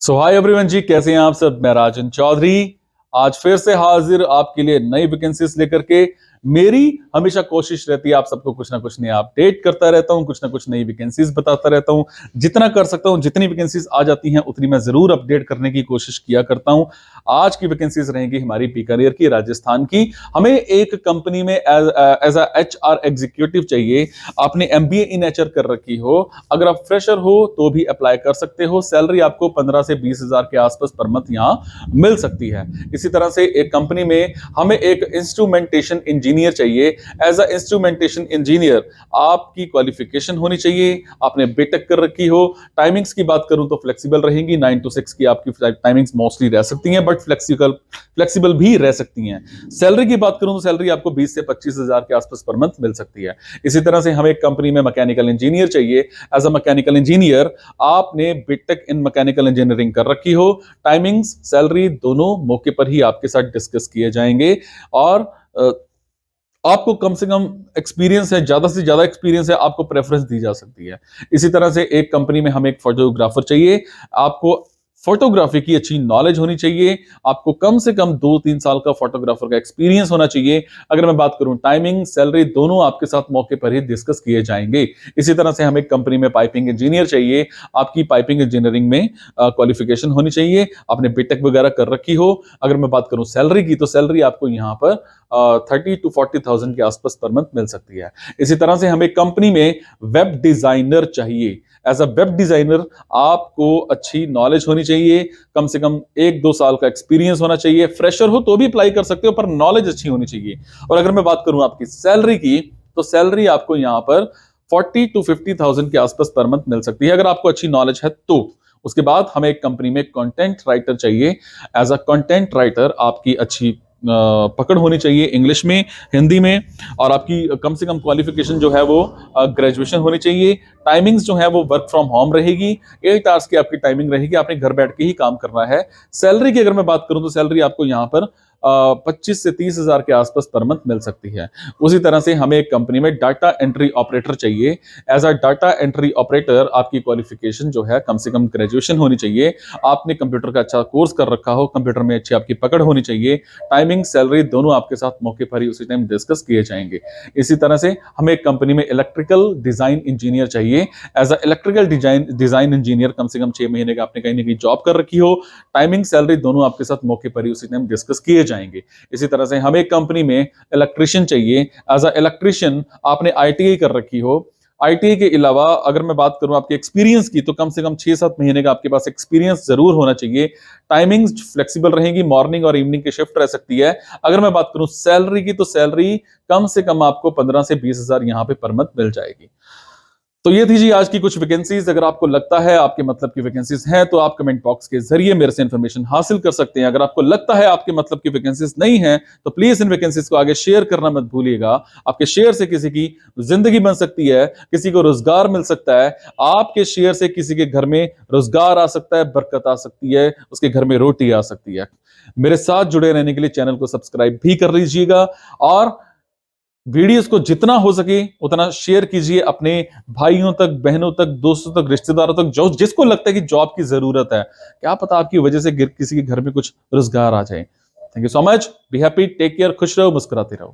सो hi everyone जी, कैसे हैं आप सब। मैं राजन चौधरी आज फिर से हाजिर आपके लिए नई वैकेंसीज लेकर के। मेरी हमेशा कोशिश रहती है आप सबको कुछ ना कुछ नया अपडेट करता रहता हूं, कुछ ना कुछ नई वैकेंसीज बताता रहता हूं। जितना कर सकता हूं, जितनी वैकेंसीज आ जाती हैं उतनी मैं जरूर अपडेट करने की कोशिश किया करता हूं। आज की वैकेंसीज रहेंगी हमारी बीकानेर की, राजस्थान की। हमें एक कंपनी में एज अ HR एग्जीक्यूटिव चाहिए। आपने MBA इन HR कर रखी हो, अगर आप फ्रेशर हो तो भी अप्लाई कर सकते हो। सैलरी आपको 15 से 20 हजार के आसपास पर मंथ यहां मिल सकती है। इसी तरह से एक कंपनी में हमें एक इंस्ट्रूमेंटेशन इंजीनियर चाहिए। एज अ इंस्ट्रूमेंटेशन इंजीनियर आपकी क्वालिफिकेशन होनी चाहिए, आपने बीटेक कर रखी हो। टाइमिंग्स की बात करूं तो फ्लेक्सिबल रहेंगी, 9 to 6 की आपकी टाइमिंग्स मोस्टली रह सकती हैं, बट फ्लेक्सिबल भी रह सकती हैं। सैलरी की बात करूं तो सैलरी आपको 20 से 25 हजार के आसपास पर मंथ मिल सकती है। इसी तरह से हमें एक कंपनी में मैकेनिकल इंजीनियर चाहिए। एज अ मैकेनिकल इंजीनियर आपने बीटेक इन मैकेनिकल इंजीनियरिंग कर रखी हो। टाइमिंग्स, सैलरी दोनों मौके पर ही आपके साथ डिस्कस किए जाएंगे। और आपको कम से कम एक्सपीरियंस है, ज्यादा से ज्यादा एक्सपीरियंस है, आपको प्रेफरेंस दी जा सकती है। इसी तरह से एक कंपनी में हमें एक फोटोग्राफर चाहिए। आपको फोटोग्राफी की अच्छी नॉलेज होनी चाहिए। आपको कम से कम 2-3 साल का फोटोग्राफर का एक्सपीरियंस होना चाहिए। अगर मैं बात करूं, टाइमिंग, सैलरी दोनों आपके साथ मौके पर ही डिस्कस किए जाएंगे। इसी तरह से हमें कंपनी में पाइपिंग इंजीनियर चाहिए। आपकी पाइपिंग इंजीनियरिंग में क्वालिफिकेशन होनी चाहिए, आपने बीटेक वगैरह कर रखी हो। अगर मैं बात करूं सैलरी की, तो सैलरी आपको यहां पर 30 to 40,000 के आसपास पर मंथ मिल सकती है। इसी तरह से हमें कंपनी में वेब डिजाइनर चाहिए। एज अ वेब डिजाइनर आपको अच्छी नॉलेज होनी चाहिए, कम से कम 1-2 साल का एक्सपीरियंस होना चाहिए। फ्रेशर हो तो भी अप्लाई कर सकते हो, पर नॉलेज अच्छी होनी चाहिए। और अगर मैं बात करूं आपकी सैलरी की, तो सैलरी आपको यहां पर 40 to 50,000 के आसपास पर मंथ मिल सकती है, अगर आपको अच्छी नॉलेज है तो। उसके बाद हमें एक कंपनी में कंटेंट राइटर चाहिए। एज अ कंटेंट राइटर आपकी अच्छी पकड़ होनी चाहिए इंग्लिश में, हिंदी में, और आपकी कम से कम क्वालिफिकेशन जो है वो ग्रेजुएशन होनी चाहिए। टाइमिंग्स जो है वो वर्क फ्रॉम होम रहेगी, 8 आवर्स की आपकी टाइमिंग रहेगी, आपने घर बैठ के ही काम करना है। सैलरी की अगर मैं बात करूं तो सैलरी आपको यहां पर 25 से 30 हजार के आसपास पर मंथ मिल सकती है। उसी तरह से हमें एक कंपनी में डाटा एंट्री ऑपरेटर चाहिए। As a data entry operator आपकी क्वालिफिकेशन जो है कम से कम ग्रेजुएशन होनी चाहिए, आपने कंप्यूटर का अच्छा कोर्स कर रखा हो, कंप्यूटर में अच्छी आपकी पकड़ होनी चाहिए। टाइमिंग, सैलरी दोनों आपके साथ मौके पर ही उसी टाइम डिस्कस किए जाएंगे। इसी तरह से हमें एक कंपनी में इलेक्ट्रिकल डिजाइन इंजीनियर चाहिए। As a electrical design engineer कम से कम 6 महीने का आपने कहीं ना कहीं जॉब कर रखी हो। टाइमिंग, सैलरी दोनों आपके साथ मौके पर ही उसी टाइम डिस्कस किए जाएंगे। इसी तरह से हमें एक कंपनी में इलेक्ट्रिशियन चाहिए। एज अ इलेक्ट्रिशियन आपने ITI कर रखी हो। ITI के अलावा अगर मैं बात करूं आपके एक्सपीरियंस की, तो कम से कम 6-7 महीने का आपके पास एक्सपीरियंस जरूर होना चाहिए। टाइमिंग्स फ्लेक्सिबल रहेंगी, मॉर्निंग और इवनिंग की शिफ्ट रह सकती है। अगर मैं बात करूं सैलरी की, तो सैलरी कम से कम आपको 15 से 20 हजार यहां पे पर मंथ मिल जाएगी। तो ये थी जी आज की कुछ वैकेंसीज। अगर आपको लगता है आपके मतलब की वैकेंसीज हैं, तो आप कमेंट बॉक्स के जरिए मेरे से इंफॉर्मेशन हासिल कर सकते हैं। अगर आपको लगता है आपके मतलब की वैकेंसीज नहीं है, तो प्लीज इन वैकेंसीज को आगे शेयर करना मत भूलिएगा। आपके शेयर से किसी की जिंदगी बन सकती है, किसी को रोजगार मिल सकता है। आपके शेयर से किसी के घर में रोजगार आ सकता है, बरकत आ सकती है, उसके घर में रोटी आ सकती है। मेरे साथ जुड़े रहने के लिए चैनल को सब्सक्राइब भी कर लीजिएगा, और वीडियोस को जितना हो सके उतना शेयर कीजिए अपने भाइयों तक, बहनों तक, दोस्तों तक, रिश्तेदारों तक, जो जिसको लगता है कि जॉब की जरूरत है। क्या पता आपकी वजह से किसी के घर में कुछ रोजगार आ जाए। Thank you so much. Be happy, take care, खुश रहो, मुस्कुराते रहो।